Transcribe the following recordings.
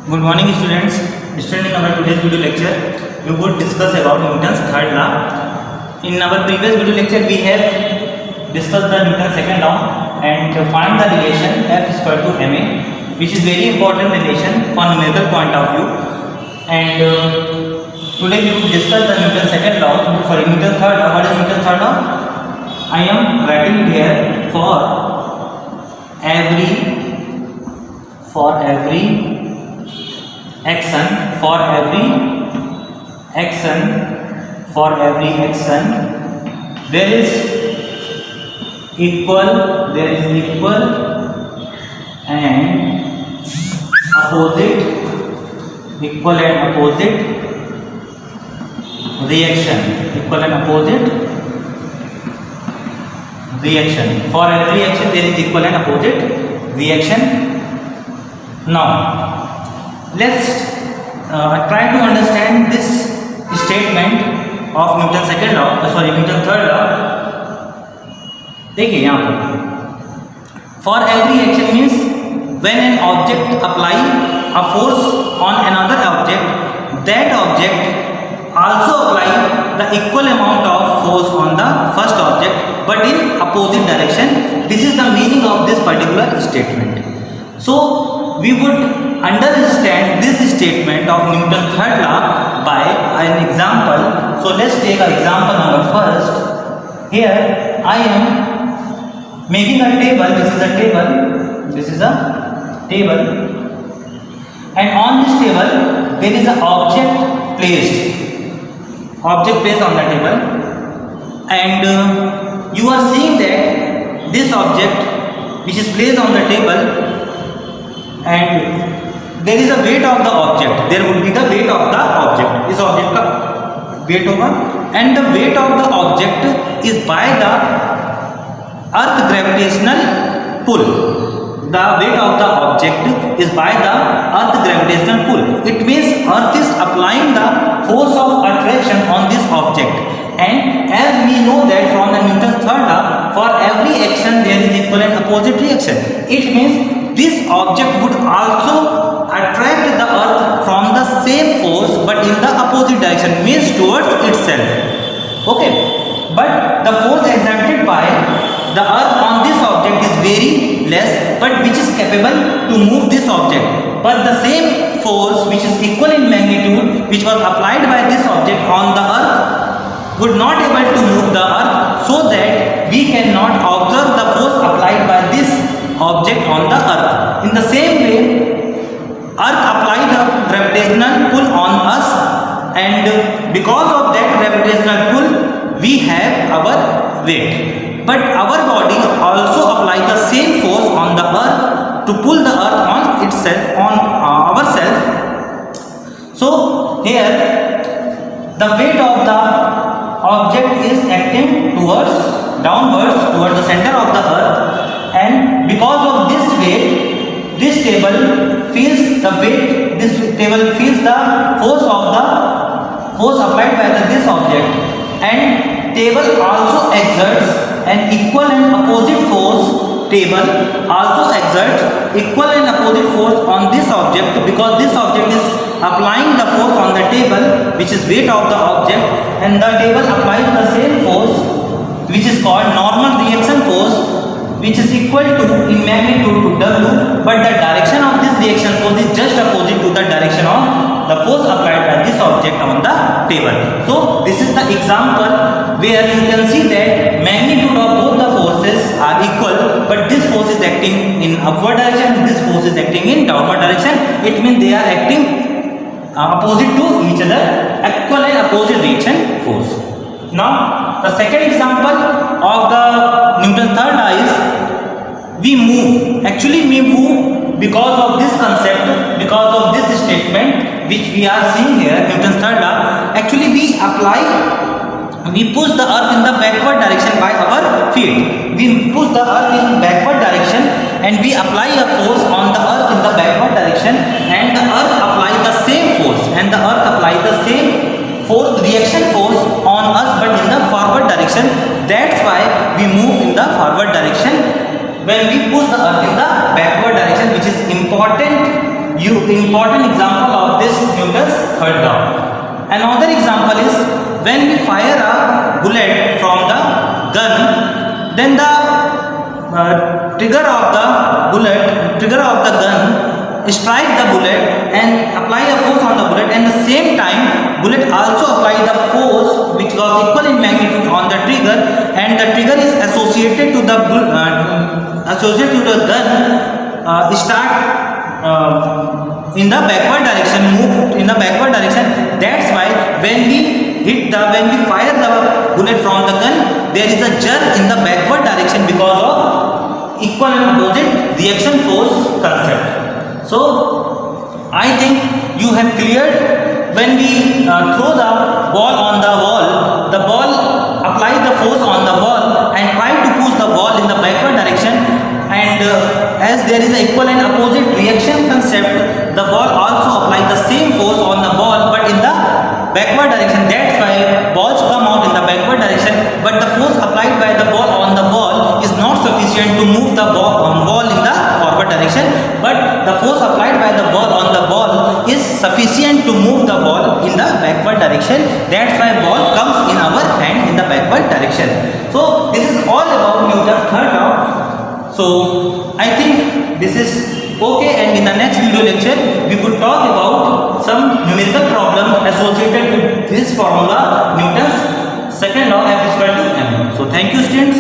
Good morning students. Students, in our today's video lecture, we would discuss about Newton's third law. In our previous video lecture, we have discussed the Newton's second law and find the relation F is equal to ma, which is very important relation from numerical point of view. And today we will discuss the Newton's second law. Sorry, Newton's third law. What is Newton's third law? I am writing here for every action there is equal and opposite reaction. For every action there is equal and opposite reaction. Now let's try to understand this statement of Newton's second law, Newton's third law. देखिए यहाँ पर for every action means when an object apply a force on another object, that object also apply the equal amount of force on the first object but in opposite direction. This is the meaning of this particular statement. So we would understand this statement of Newton's third law by an example. So let's take an example number first. Here I am making a table. This is a table, and on this table there is an object placed on the table, and you are seeing that this object which is placed on the table, and there is a weight of the object. There would be the weight of the object. इस object का weight होगा, and the weight of the object is by the earth gravitational pull. The weight of the object is by the earth gravitational pull. It means earth is applying the force of attraction on this object. And as we know that from the Newton's third law, for every action there is equal and opposite reaction. It means this object would also attract the earth from the same force but in the opposite direction, means towards itself. Okay, but the force exerted by the earth on this object is very less, but which is capable to move this object. But the same force which is equal in magnitude which was applied by this object on the earth would not able to move the earth, so that we cannot observe the force applied by this object on the earth. In the same way, earth apply the gravitational pull on us, and because of that gravitational pull we have our weight. But our body also apply the same force on the earth to pull the earth on itself, on ourselves. So here the weight of the object is acting downwards towards the center of the earth, and because of this weight, this table feels the weight. This table feels the force applied by this object, and table also exerts an equal and opposite force. Table also exerts equal and opposite force on this object, because this object is applying the force on the table, which is weight of the object, and the table applies the same force, which is called normal reaction force, which is equal to in magnitude to W, but the direction of this reaction force is just opposite to the direction of the force applied by this object on the table. So this is the example where you can see that magnitude of both the forces are equal, but this force is acting in upward direction, this force is acting in downward direction. It means they are acting opposite to each other, equal and opposite reaction force. Now the second example of the Newton's third law is we move. Actually we move because of this concept, because of this statement which we are seeing here, Newton's third law. Actually we push the earth in the backward direction by our feet. We push the earth in backward direction and we apply a force on the earth in the backward direction, and the earth apply the same force, and the earth apply the same force, reaction force on us but in the forward direction. That's why we move in the forward direction when we push the earth in the backward direction, which is important important example of this Newton's third law. Another example is when we fire a bullet from the gun, then the trigger of the gun strike the bullet and apply a force on the bullet, and the same time bullet also apply the force which was equal in magnitude on the trigger, and the trigger is associated to the gun start in the backward direction, move in the backward direction. That's why when we fire the bullet from the gun, there is a jerk in the backward direction because of equal and opposite reaction force concept. So I think you have cleared. When we throw the ball on the wall, the ball apply the force on the wall and try to push the ball in the backward direction, and as there is an equal and opposite reaction concept, the ball also apply the same force on the ball but in the backward direction. That's why balls come out in the backward direction, but the force applied by the ball on the wall is not sufficient to move the ball in the forward direction, but the force applied by the ball on the ball is sufficient to move the ball in the backward direction. That's why ball comes in our hand in the backward direction. So this is all about Newton's third law. So I think this is okay, and in the next video lecture we could talk about some numerical problems associated with this formula, Newton's second law, F is equal to m. So thank you students.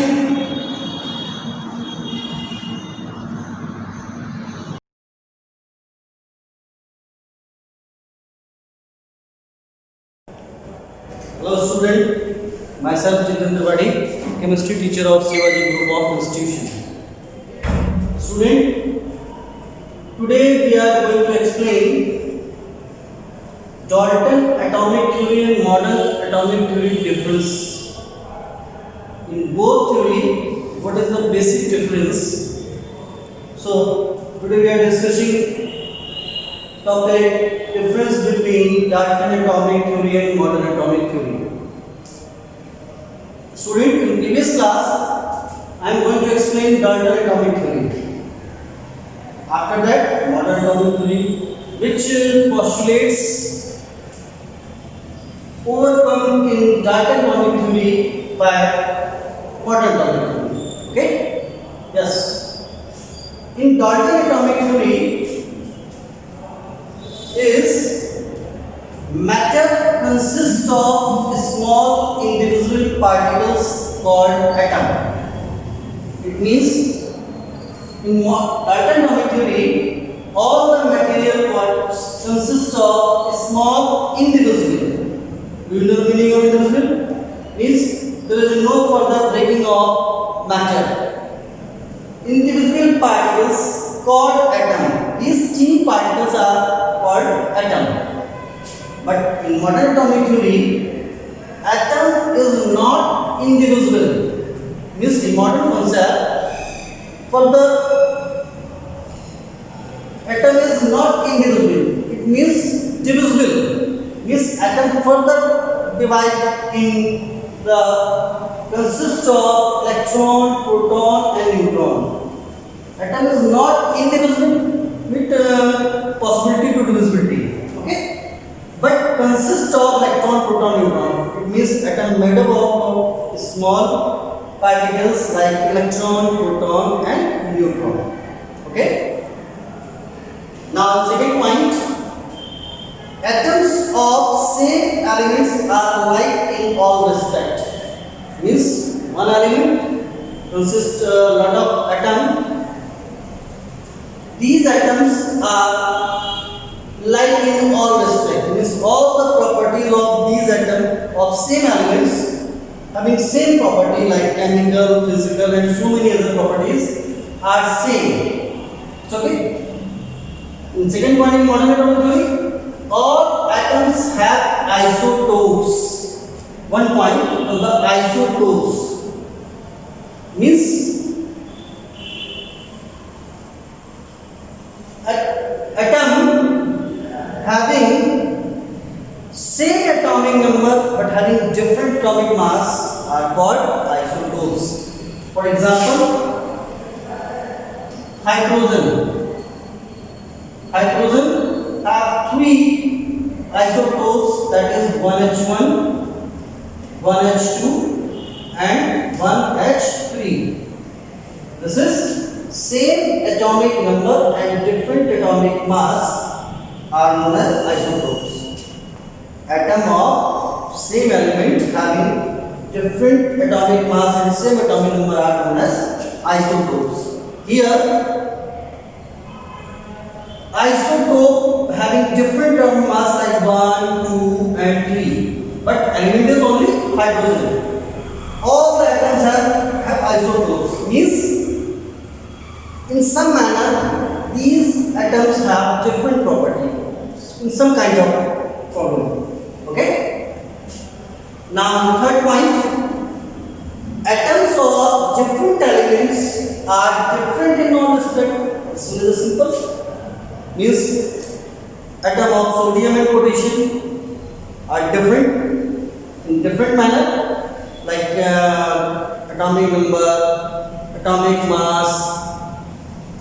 Hello student, myself Jitendra Badi, chemistry teacher of Shivaji Group of Institution. Student, today we are going to explain Dalton atomic theory and modern atomic theory difference. In both theory, what is the basic difference? So today we are discussing topic difference between Dalton atomic theory and modern atomic theory. Student, in previous class I am going to explain Dalton atomic theory. After that, modern atomic theory, which postulates overcome in Dalton atomic theory by modern atomic theory. Okay? Yes. In Dalton atomic theory, is matter consists of small indivisible particles called atom. It means in Dalton atomic theory, all the material parts consist of small indivisible. Do you know the meaning of indivisible? Means there is no further breaking of matter. Indivisible particles called atom. These tiny particles are called atom. But in modern atomic theory, atom is not indivisible. Means in modern concept, further atom is not indivisible. It means divisible. Means atom further divide in the consist of electron, proton and neutron. Atom is not indivisible with possibility to divisibility. Okay, but consists of electron, proton, neutron. It means atom made up of small particles like electron, proton and neutron. Okay. Now second point, atoms of same elements are alike in all respect. Means one element consists a lot of atoms. These atoms are like in all respect. Means all the properties of these atoms of same elements having same property like chemical, physical and so many other properties are same. It's okay. In second point in modern atomic theory, all atoms have isotopes. One point of the isotopes means atom having same atomic number but having different atomic mass are called isotopes. For example, hydrogen hydrogen have three isotopes, that is 1H1, 1H2 and 1H3. This is same atomic number and different atomic mass are known as isotopes. Atom of same element having different atomic mass and same atomic number are known as isotopes. Here isotope having different atomic mass like 1, 2 and 3, but element is only hydrogen. All the atoms have isotopes, means in some manner these atoms have different property in some kind of problem. Okay? Now third point, atoms of different elements are different in non-respect. This one is simple. Means atom of sodium and potassium are different in different manner, like atomic number, atomic mass,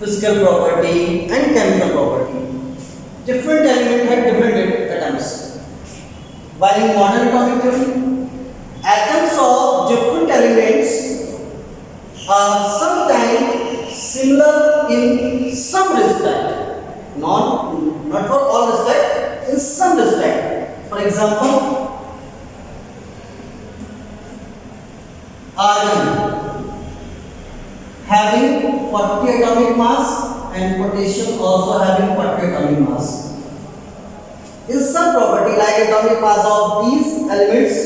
physical property and chemical property. Different element have different atoms. While in modern atomic theory, atoms of different elements are sometimes similar in some respect. Not for all respect, in some respect. For example, argon having 40 atomic mass and potassium also having 40 atomic mass. In some property like atomic mass of these elements,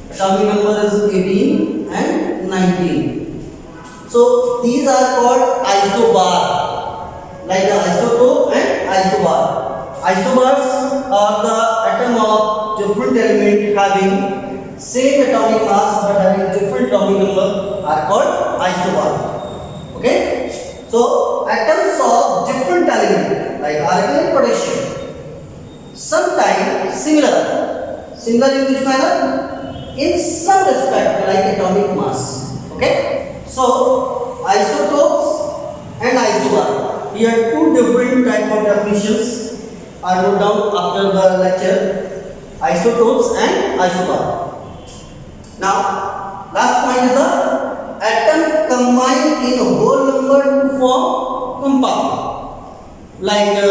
atomic number is 18 and 19. So these are called isobar, like the isotope and isobar. Isobars are the atom of different element having same atomic mass but having different atomic number are called isobar. Okay? So atoms of different element like argon and potassium sometimes similar. Similar in which manner? In some respect like atomic mass. Okay? So isotopes and isobar. Here two different type of definitions are wrote down after the lecture: isotopes and isobar. Now, last point is the atom combined in whole number to form compound. Like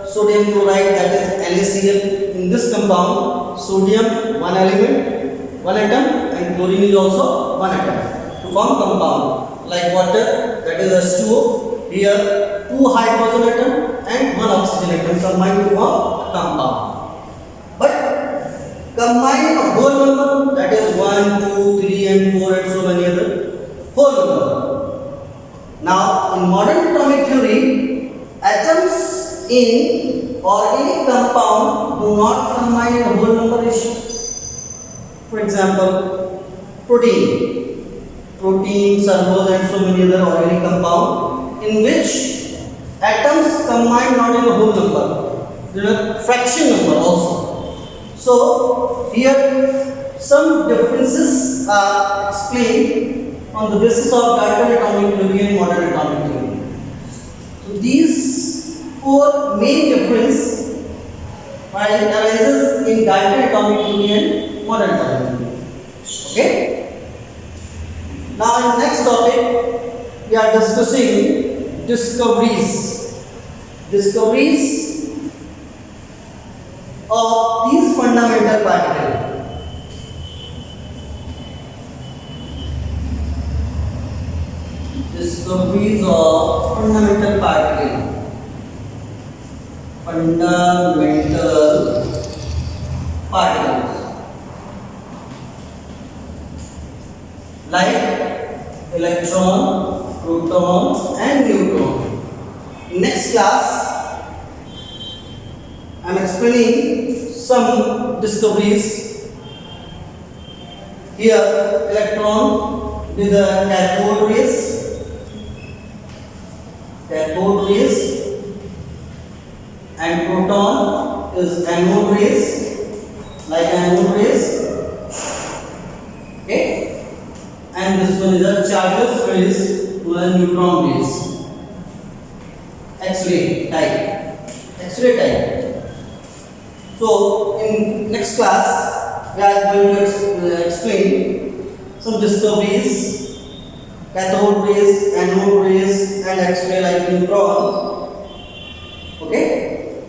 sodium chloride, that is NaCl. In this compound, sodium one element, one atom, and chlorine is also one atom to form compound. Like water, that is H2O. Here two hydrogen atom and one oxygen atom combined to form compound. But combine a whole number, that is 1, 2, 3 and 4 and so many other whole number. Now in modern atomic theory, atoms in organic compound do not combine in a whole number ratio. For example, protein, cellulose and so many other organic compound in which atoms combine not in a whole number, there are fraction number also. So here some differences are explained on the basis of Dalton atomic theory and modern atomic theory. So these four main differences arises in Dalton atomic theory and modern atomic theory. Okay. Now in next topic we are discussing discoveries of these fundamental particles. Discoveries of fundamental particles. Like electron, proton and neutron. Next class I am explaining some discoveries. Here electron with the cathode rays and proton is anode rays, like anode rays. Okay, and this one is a chargeless rays to a neutron rays, X-ray type. X-ray type. So in next class we are going to explain some discoveries, cathode rays, anode rays and X-ray like neutron. Okay.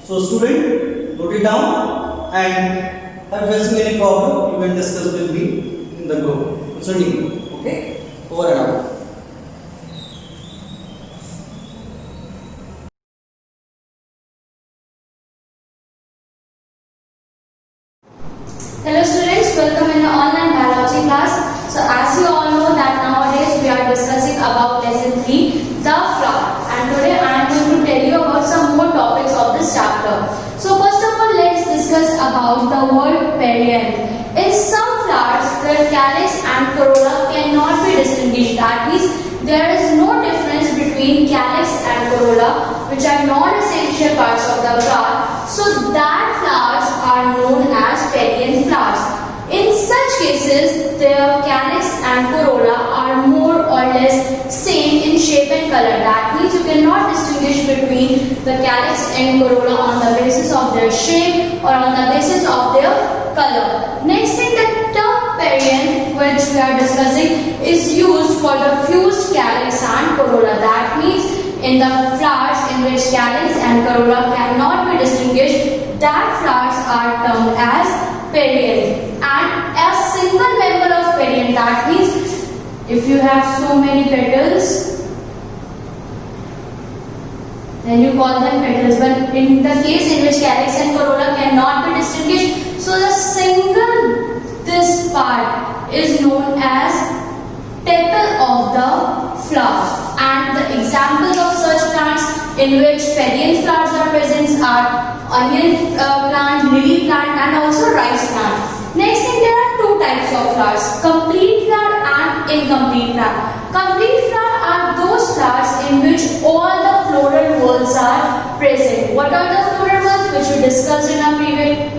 So student, note it down, and if facing any problem you can discuss with me in the group concerning. Okay. Over and out. Hello students, welcome in the online biology class. So as you all know that nowadays we are discussing about lesson 3, the flower, and today I am going to tell you about some more topics of this chapter. So first of all, let's discuss about the word perianth. In some flowers, the calyx and corolla cannot be distinguished. That means there is no difference between calyx and corolla, which are non-essential parts of the flower. So that flowers are known as perianth flowers. In such cases, their calyx and corolla are more or less same in shape and color. That means you cannot distinguish between the calyx and corolla on the basis of their shape or on the basis of their color. Next thing, the term perianth, which we are discussing, is used for the fused calyx and corolla. That means in the flowers in which calyx and corolla cannot be distinguished, that flowers are termed as perianth. And a single member of perianth, that means if you have so many petals, then you call them petals. But in the case in which calyx and corolla cannot be distinguished, so the single this part is known as tepal of the flower. And the examples of such plants in which perianth flowers are present are onion plant, lily plant and also rice plant. Next thing, there are two types of flowers, complete flower and incomplete flower. Complete flower are those flowers in which all the floral whorls are present. What are the floral whorls which we discussed in our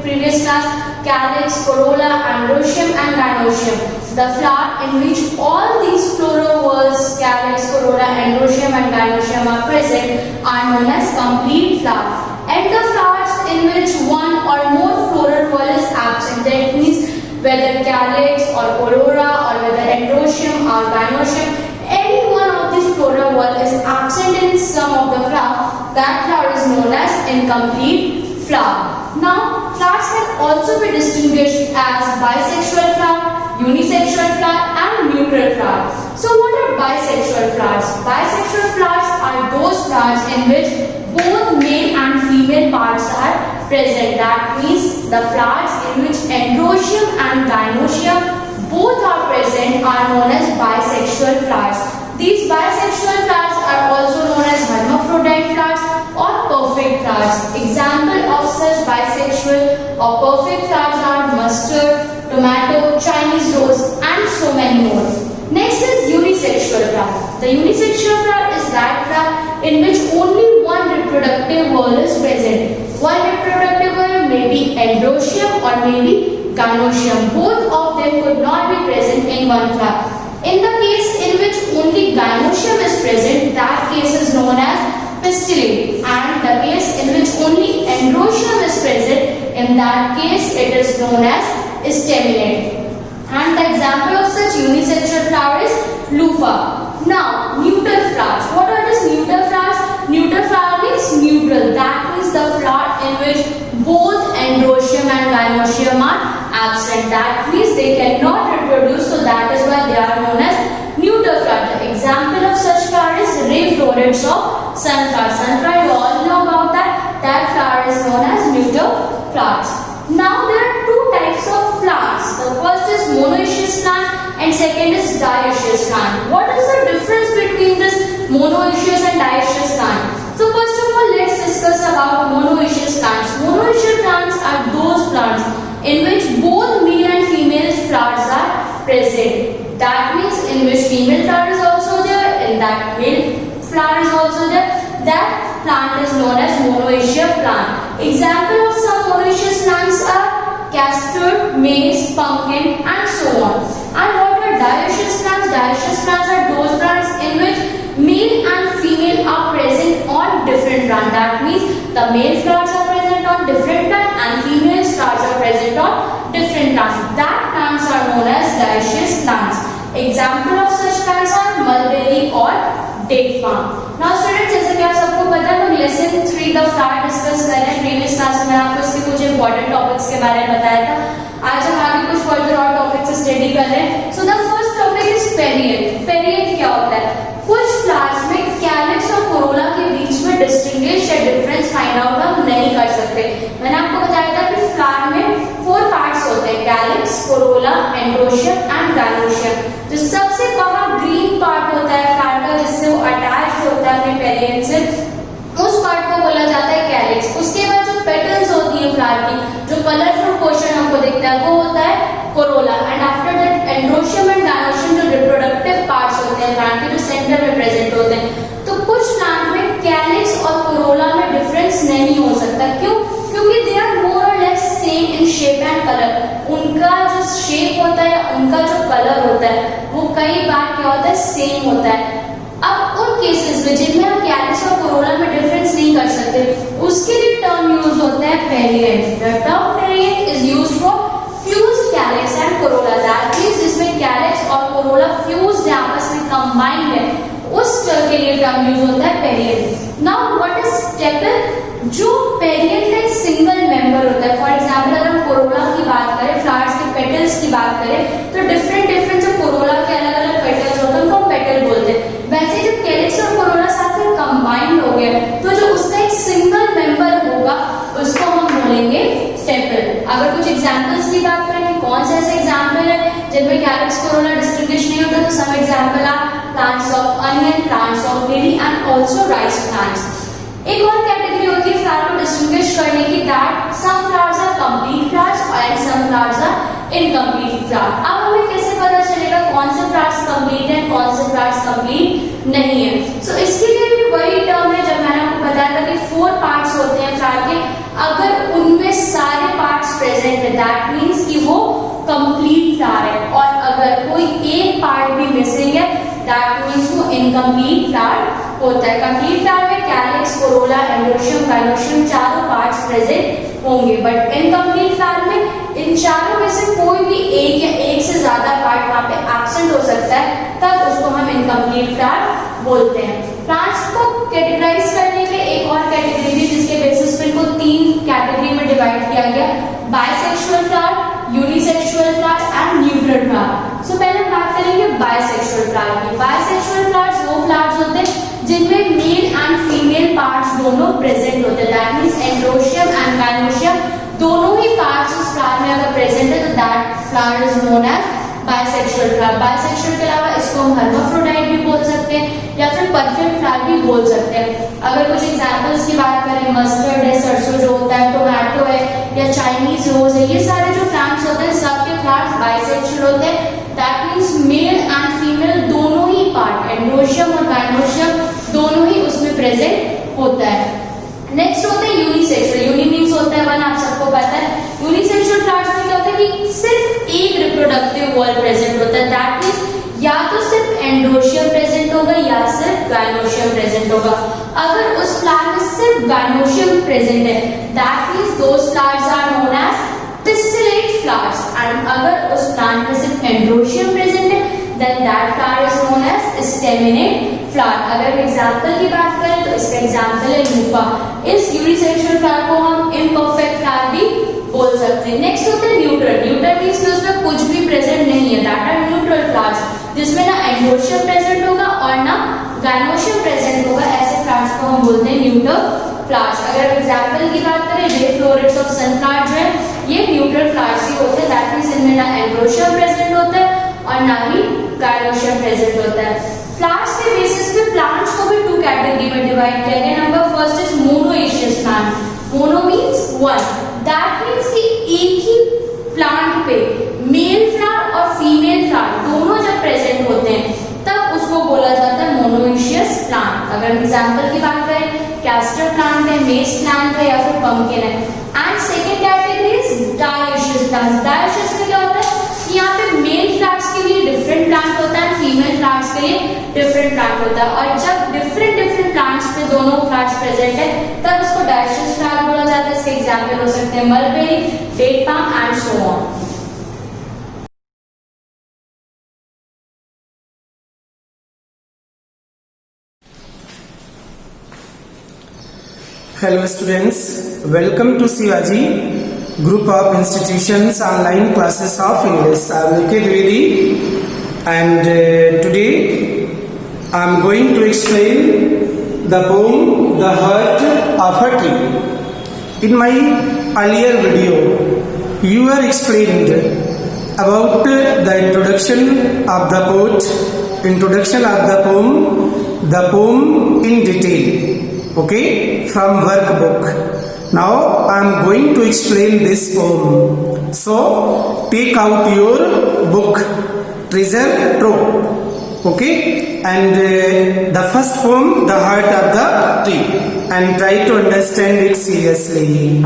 previous class? Calyx, corolla, androecium and gynoecium. The flower in which all these floral whorls, calyx, corolla, androecium and gynoecium are present are known as complete flower. And the flowers in which one or more floral whorl is absent, that means whether calyx or corolla or whether androecium or gynoecium, any one of these floral whorl is absent in some of the flower, that flower is known as incomplete flower. Now, flowers can also be distinguished as bisexual flower, unisexual flower and neutral flower. So what are bisexual flowers? Bisexual flowers are those flowers in which both male and female parts are present. That means the flowers in which androecium and gynoecium both are present are known as bisexual flowers. These bisexual flowers are also known as hermaphrodite flowers or perfect flowers. Example of such bisexual or perfect flowers are mustard, tomato, Chinese rose and so many more. Next is unisexual flower. The unisexual flower is that flower in which only one reproductive whorl is present. One reproductive whorl may be androecium or may be gynoecium. Both of them could not be present in one flower. In the case in which only gynoecium is present, that case is known as pistillate, and the case in which only androecium is present, in that case it is known as staminate. And the example of such unisexual flower is loofah. Now, neutral flowers. What are these neutral flowers? Neutral flower means neutral. That means the flower in which both androecium and gynoecium are absent. That means they cannot reproduce, so that is why they are known as neutral flower. The example of such flower is ray florets of sunflower. Sunflower, you all know about that. That flower is known as neutral flowers. Now there are two types of plants. The first is monoecious plant and second is dioecious plant. What is the difference between this monoecious and dioecious plant? So first of all, let's discuss about monoecious plants. Monoecious plants are those plants in which both male and female flowers are present. That means in which female flower is also there, in that male flower is also there. That plant is known as monoecious plant. Example of some monoecious plants are castor, maize, pumpkin and so on. And what are dioecious plants? Dioecious plants are those plants in which male and female are present on different plant. That means the male flowers are present on different plant and female flowers are present on different plants. That plants are known as dioecious plants. Example of such plants are mulberry और date palm. Now students, जैसे कि आप सबको पता है हम lesson 3 the flower discuss कर रहे हैं. प्रीवियस क्लास में आपको इसके कुछ इंपॉर्टेंट टॉपिक्स के बारे में बताया था. आज हम आगे कुछ फर्दर और टॉपिक्स स्टडी कर रहे हैं. So the first topic is period. Period क्या होता है? कुछ फ्लावर्स में कैलिक्स और कोरोला के बीच में डिस्टिंग्विश या डिफरेंस फाइंड आउट हम नहीं कर सकते. मैंने आपको बताया था कि फ्लावर में 4 पार्ट्स होते हैं, calyx, Corolla, androecium and gynoecium. जो सबसे बाहर ग्रीन पार्ट होता है फ्लावर का, जिससे वो अटैच्ड होता है अपने पेरियड से, उस पार्ट को बोला जाता है कैलिक्स. उसके बाद जो पेटल्स होती है फ्लावर की, जो कलरफुल पोर्शन हमको दिखता है, वो होता है Corolla. And after that androecium and gynoecium जो रिप्रोडक्टिव पार्ट्स होते हैं प्लांट के, जो सेंटर में प्रेजेंट होते हैं. तो कुछ प्लांट में कैलिक्स और कोरोला में डिफरेंस नहीं हो सकता. क्यों? क्योंकि दे आर मोर और less same in shape and colour. उनका जो शेप होता है, उनका जो कलर होता है, वो कई बार क्या होता है, सेम होता है. अब उन केसेस में जिनमें हम कैलिक्स और कोरोला में डिफरेंस नहीं कर सकते, उसके लिए टर्म यूज होता है period. The term period is used for fused calyx and Corolla. That means जिसमें कैलिक्स और कोरोला फ्यूज्ड है, आपस में कंबाइंड है, उस के लिए टर्म यूज होता है period. Now what is staple? जो पेरियड का एक सिंगल मेंबर होता है. फॉर एग्जांपल अगर हम कोरोला की बात करें, फ्लावर्स के पेटल्स की बात करें, तो डिफरेंट डिफरेंट जो कोरोला के अलग अलग पेटल्स होते हैं उनको हम पेटल बोलते हैं. वैसे जब कैलिक्स और कोरोला साथ में कंबाइंड हो गया, तो जो उसका एक सिंगल मेंबर होगा उसको हम बोलेंगे स्टेपल. अगर कुछ एग्जांपल्स की बात करें कि कौन से ऐसे एग्जांपल है जिनमें कैलिक्स कोरोला डिस्टिंग्विश नहीं होता, तो some example are plants of onion, plants of lily and also rice plants. एक और कैटेगरी होती है फ्लावर को डिस्टिंग्विश करने की, that some flowers are complete flowers and some flowers are incomplete flower. अब हमें कैसे पता चलेगा कौन से फ्लावर्स कंप्लीट है, कौन से फ्लावर्स कंप्लीट नहीं है? सो इसके लिए भी वही टर्म है जब मैंने आपको बताया था कि 4 पार्ट्स होते हैं फ्लावर के. अगर उनमें सारे पार्ट्स प्रेजेंट है, दैट मींस कि वो कंप्लीट फ्लावर है. और अगर कोई एक पार्ट भी मिसिंग है, दैट मींस वो इनकम्प्लीट फ्लावर होता है. कंप्लीट फ्लावर में कैलिक्स, कोरोला, एंड्रोशियम, गाइनोशियम चारों पार्ट्स प्रेजेंट होंगे. बट इनकम्प्लीट फ्लावर में इन चारों में से कोई भी एक या एक से ज्यादा पार्ट वहां पे एब्सेंट हो सकता है, तब उसको हम इनकम्प्लीट फ्लावर बोलते हैं. प्लांट्स को कैटेगराइज करने में एक और कैटेगरी भी, जिसके बेसिस पे इनको 3 कैटेगरी में डिवाइड किया गया: bisexual flower, unisexual flower and neutral flower. So पहले हम बात करेंगे बायसेक्सुअल फ्लावर की. बायसेक्सुअल फ्लावर्स वो फ्लावर्स होते हैं जिनमें मेल एंड फीमेल पार्ट्स दोनों प्रेजेंट होते हैं. That means androecium and gynoecium दोनों ही पार्ट्स उस फ्लावर में अगर प्रेजेंट है, तो that flower is known as bisexual flower. Bisexual के अलावा इसको हम हर्माफ्रोडाइट भी बोल सकते हैं या फिर परफेक्ट फ्लावर भी बोल सकते हैं. अगर कुछ एग्जांपल्स की बात करें, मस्टर्ड है, सरसों जो होता है, टोमेटो है या चाइनीज रोज है, ये सारे जो प्लांट्स होते हैं सबके फ्लावर्स बायसेक्सुअल होते हैं. That means mail and female दोनों ही पार्ट, एंड्रोशियम और गाइनोशियम दोनों ही उसमें प्रेजेंट होता है. नेक्स्ट होता है यूनिसेक्सुअल. यूनि मींस होता है 1, आप सबको पता है. यूनिसेक्सुअल फ्लावर्स में क्या होता है कि सिर्फ एक रिप्रोडक्टिव वॉल प्रेजेंट होता है. दैट मींस या तो सिर्फ एंड्रोशियम प्रेजेंट होगा या सिर्फ गाइनोशियम प्रेजेंट होगा. अगर उस फ्लावर में सिर्फ गाइनोशियम प्रेजेंट है, that means those flowers are known as pistillate flowers. And अगर उस प्लांट में सिर्फ एंड्रोशियम प्रेजेंट है, then that flower is known as staminate flower. अगर एग्जांपल की बात करें तो इसका एग्जांपल है यूफा. इस यूनिसेक्सुअल फ्लावर को हम इम्परफेक्ट फ्लावर भी बोल सकते हैं. नेक्स्ट होता है न्यूट्रल. न्यूट्रल मींस कि उसमें कुछ भी प्रेजेंट नहीं है. दैट आर न्यूट्रल फ्लावर्स, जिसमें ना एंड्रोशियम प्रेजेंट होगा और ना गाइनोशियम प्रेजेंट होगा. ऐसे फ्लावर्स को हम बोलते हैं न्यूट्रल फ्लावर्स. अगर एग्जांपल की बात करें, रेड फ्लोरेट्स ऑफ सनफ्लावर जो है, ये न्यूट्रल फ्लावर्स ही होते हैं. दैट मींस इनमें ना एंड्रोशियम प्रेजेंट होता है और ना ही गाइनोशियम प्रेजेंट होता है. फ्लावर्स के बेसिस पे प्लांट्स को भी 2 कैटेगरी में डिवाइड किया गया. Number first is monoecious plant. Mono means 1. That means कि एक ही प्लांट पे मेल फ्लावर और फीमेल फ्लावर दोनों जब प्रेजेंट होते हैं, तब उसको बोला जाता है मोनोएशियस प्लांट. अगर एग्जांपल की बात करें, कैस्टर प्लांट है, मेज प्लांट है या फिर पंपकिन है. And second category is dioecious plant. Dioecious में क्या होता है, यहाँ पे मेल फ्लावर्स के लिए डिफरेंट प्लांट होता है, फीमेल फ्लावर्स के में ये डिफरेंट प्लांट होता है। और जब डिफरेंट प्लांट्स पे दोनों फ्लावर्स प्रेजेंट है तब उसको डायसियस फ्लावर बोला जाता है। इसके एग्जाम्पल हो सकते हैं mulberry, date palm and so on. Hello students, welcome to Shivaji Group of Institutions online classes of English. I am Niket Dwivedi and today I am going to explain the poem The Heart of a Tree. In my earlier video, you were explained about the introduction of the poem in detail. Okay, from workbook. Now I am going to explain this poem. So take out your book, treasure trove. Okay, and the first poem, The Heart of the Tree, and try to understand it seriously.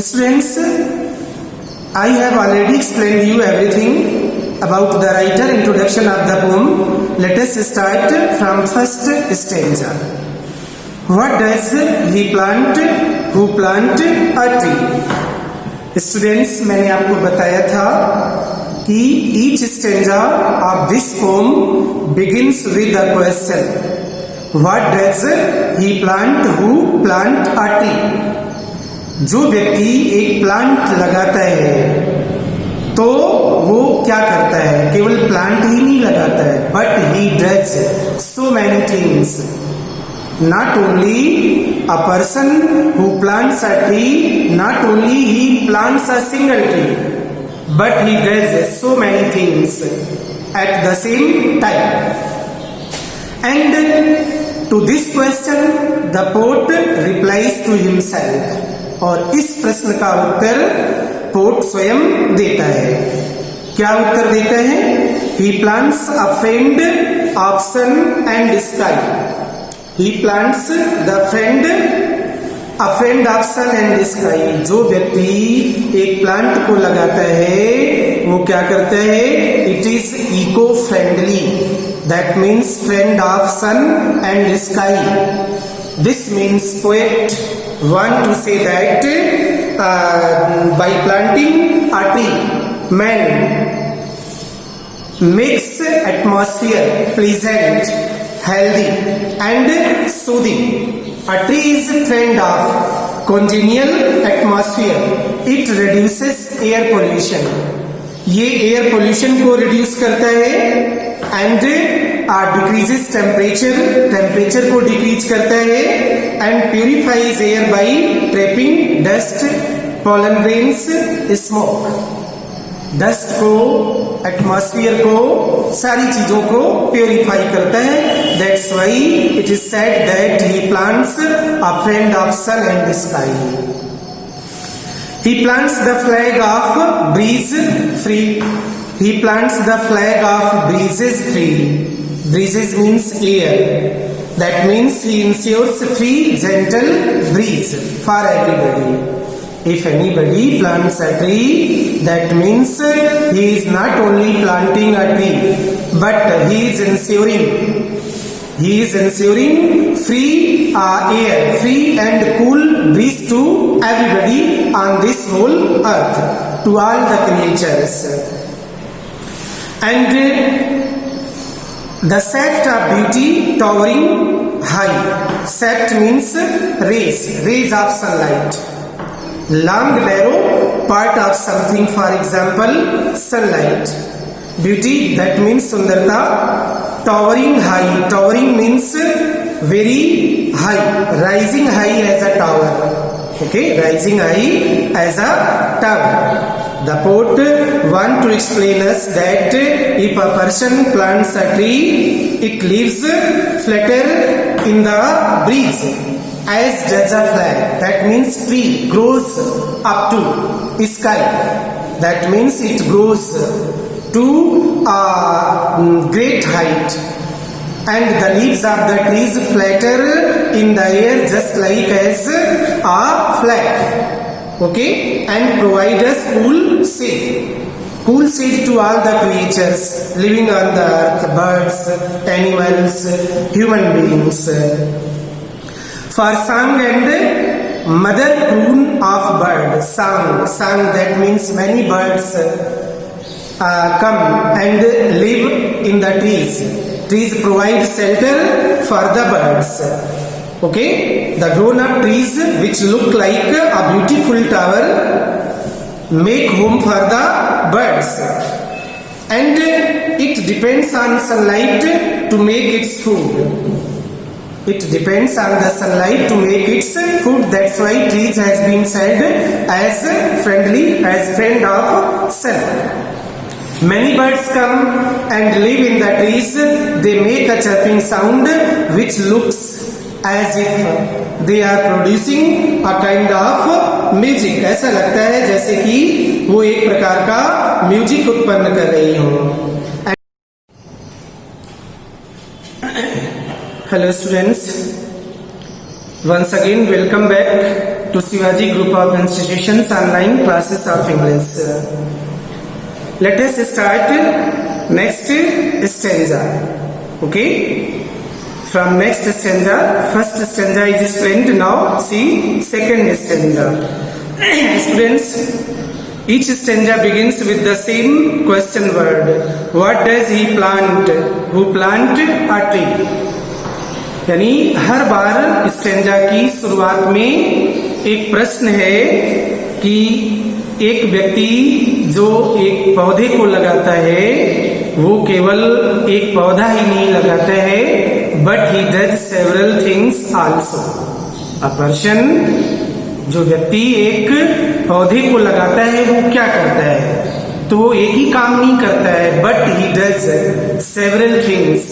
Students, I have already explained you everything about the writer, introduction of the poem. Let us start from first stanza. What does he plant? Who plant a tree? Students, मैंने आपको बताया था कि each stanza of this poem begins with a question. What does he plant? Who plant a tree? जो व्यक्ति एक plant लगाता है तो वो क्या करता है? केवल प्लांट ही नहीं लगाता है, but he does so many things. Not only a person who plants a tree, not only he plants a single tree, but he does so many things at the same time. And to this question the poet replies to himself. और इस प्रश्न का उत्तर pot स्वयं देता है. क्या उत्तर देता है? He plants a friend of sun and sky. He plants the friend a friend of sun and sky. जो व्यक्ति एक प्लांट को लगाता है वो क्या करता है? It is eco friendly. That means friend of sun and sky. This means poet want to say that by planting a tree, man makes atmosphere pleasant, healthy and soothing. A tree is a friend of congenial atmosphere. It reduces air pollution. ये air pollution को reduce करता है and decreases temperature को decrease करता है and purifies air by trapping dust, pollen grains, smoke. Dust को, atmosphere को, सारी चीजों को प्यूरिफाई करता है. That's why it is said that he plants a friend of sun and sky. He plants the flag of breeze free. He plants the flag of breezes free. Breezes means air. That means he ensures free, gentle breeze for everybody. If anybody plants a tree, that means he is not only planting a tree, but he is ensuring free air, free and cool breeze to everybody on this whole earth, to all the creatures. And the shaft of beauty towering high. Shaft means rays of sunlight. Long narrow part of something, for example sunlight. Beauty, that means sundarta. Towering means very high, rising high as a tower. Okay, rising high as a tower. The poet want to explain us that if a person plants a tree, it leaves flutter in the breeze as does a flag. That means tree grows up to sky. That means it grows to a great height, and the leaves of the trees flutter in the air just like as a flag. Okay, and provide us cool shade. Cool shade to all the creatures living on the earth, birds, animals, human beings. For song and mother croon of bird. Song that means many birds come and live in the trees. Trees provide shelter for the birds. Okay, the grown-up trees which look like a beautiful tower make home for the birds, and it depends on sunlight to make its food. It depends on the sunlight to make its food. That's why trees has been said as friend of sun. Many birds come and live in the trees. They make a chirping sound which looks as if they are producing a kind of music. ऐसा लगता है जैसे कि वो एक प्रकार का music उत्पन्न कर रही हो. Hello students, once again welcome back to Shivaji Group of Institutions online classes of English. Let us start next stanza. Okay, from next stanza, first stanza is explained. Now see second stanza. Students, each stanza begins with the same question word. What does he plant? Who plant a tree? यानी हर बार stanza की शुरुआत में एक प्रश्न है कि एक व्यक्ति जो एक पौधे को लगाता है वो केवल एक पौधा ही नहीं लगाता है, but he does several things also. A person, जो व्यक्ति एक पौधे को लगाता है वो क्या करता है? तो वो एक ही काम नहीं करता है, but he does several things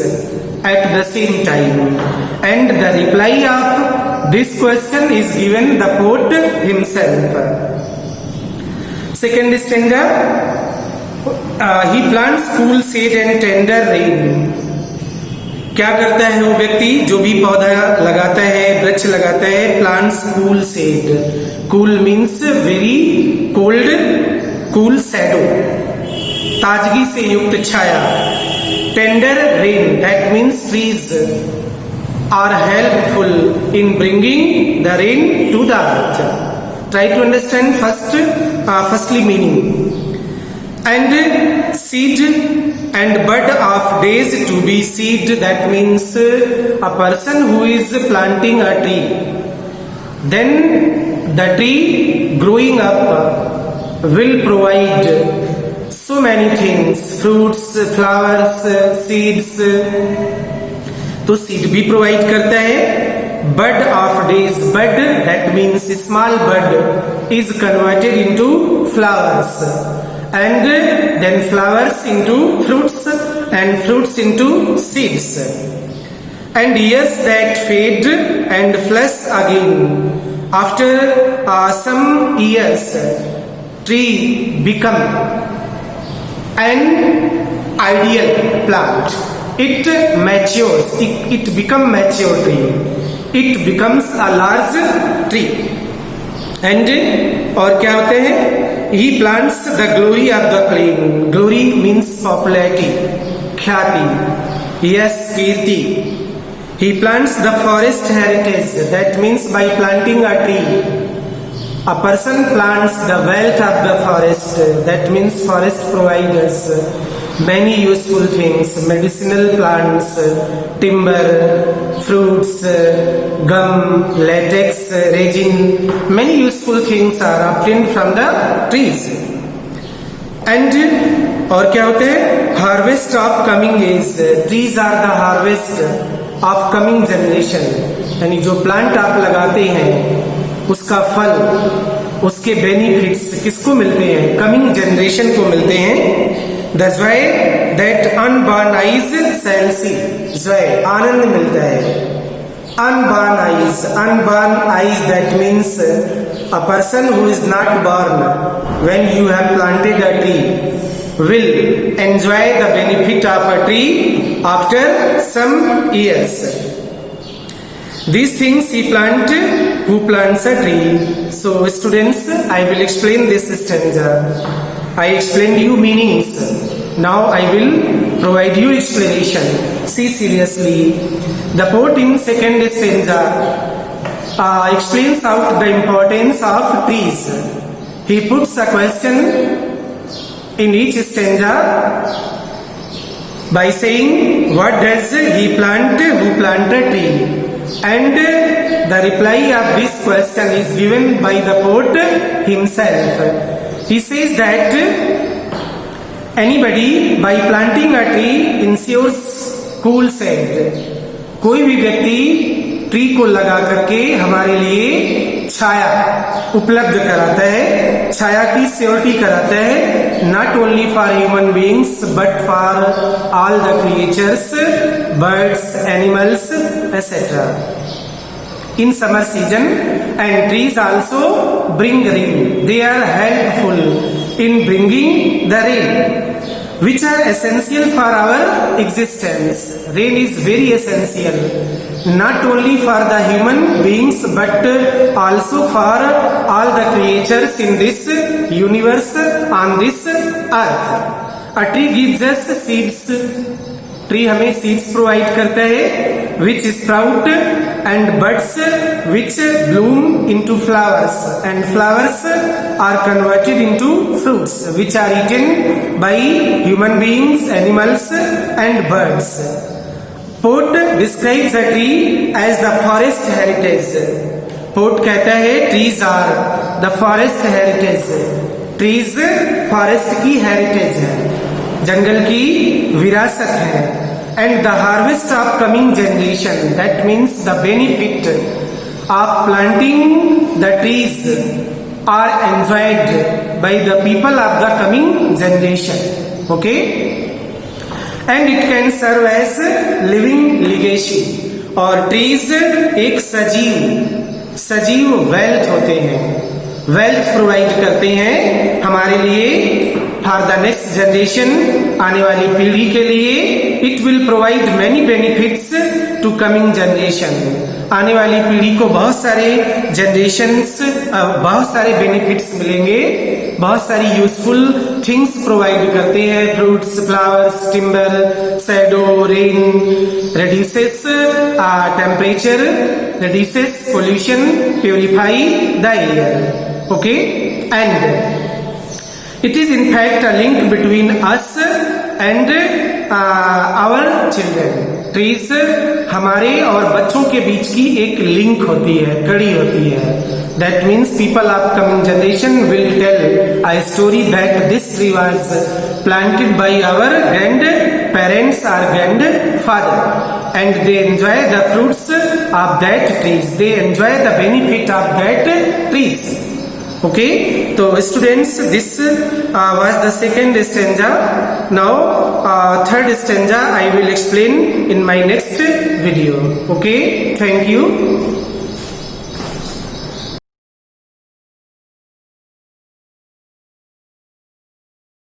at the same time. And the reply of this question is given the poet himself. Second stanza, he plants cool shade and tender rain. क्या करता है वो व्यक्ति जो भी पौधा लगाता है, वृक्ष लगाता है? Plants cool shade. Cool means very cold, cool shadow, ताजगी से युक्त छाया. Tender rain, that means trees are helpful in bringing the rain to the earth. Try to understand firstly meaning. And seed and bud of days to be seed, that means a person who is planting a tree. Then the tree growing up will provide so many things, fruits, flowers, seeds. तो seed भी provide करता है. Bud of days, bud that means small bud is converted into flowers, and then flowers into fruits, and fruits into seeds. And years that fade and flush again. After some years, tree become an ideal plant. It matures, it becomes mature tree. It becomes a large tree. And और क्या होते हैं? He plants the glory of the plain. Glory means popularity, ख्याति. Yes, Kirti. He plants the forest heritage. That means by planting a tree, a person plants the wealth of the forest. That means forest provides us many useful things, medicinal plants, timber, fruits, gum, latex, resin. Many useful things are obtained from the trees. And और क्या होते हैं? Harvest of coming age. Trees are the harvest of coming generation. यानी जो plant आप लगाते हैं उसका फल, उसके बेनिफिट्स किसको मिलते हैं? कमिंग जनरेशन को मिलते हैं. That's why that unborn eyes shall see. Joy, आनंद मिलता है. Unborn eyes, that means a person who is not born when you have planted a tree will enjoy the benefit of a tree after some years. These things he plant who plants a tree. So students, I will explain this stanza. I explained you meanings. Now I will provide you explanation. See seriously. The poet in second stanza explains out the importance of trees. He puts a question in each stanza by saying, what does he plant, who plant a tree? And the reply of this question is given by the poet himself. He says that anybody by planting a tree ensures cool shade. कोई भी व्यक्ति tree को लगा करके हमारे लिए छाया उपलब्ध कराता है, छाया की सिक्योरिटी कराता है, not only for human beings but for all the creatures, birds, animals, etcetera. In summer season, and trees also bring rain. They are helpful in bringing the rain, which are essential for our existence. Rain is very essential, not only for the human beings but also for all the creatures in this universe, on this earth. A tree gives us seeds. Tree हमें seeds provide करता है, which sprout and buds which bloom into flowers, and flowers are converted into fruits which are eaten by human beings, animals and birds. Poet describes a tree as the forest heritage. Poet कहता है trees are the forest heritage. Trees forest की heritage है, जंगल की विरासत है. And the harvest of coming generation, that means the benefit of planting the trees are enjoyed by the people of the coming generation. Okay, and it can serve as living legacy. और trees एक सजीव wealth होते हैं, wealth provide करते हैं हमारे लिए, for the next generation, आने वाली पीढ़ी के लिए. It will provide many benefits to coming generation. आने वाली पीढ़ी को बहुत सारे बेनिफिट्स मिलेंगे, बहुत सारी यूजफुल थिंग्स प्रोवाइड करते हैं. Fruits, flowers, timber, shadow, rain, reduces temperature, reduces pollution, purify the air. Okay, and it is in fact a link between us and our children. Trees हमारे और बच्चों के बीच की एक लिंक होती है, कड़ी होती है. That means people of coming generation will tell a story that this tree was planted by our grandparents or grandfather, and they enjoy the fruits of that trees. They enjoy the benefit of that trees. Okay, so students, this was the second stanza. Now third stanza I will explain in my next video. Okay, thank you.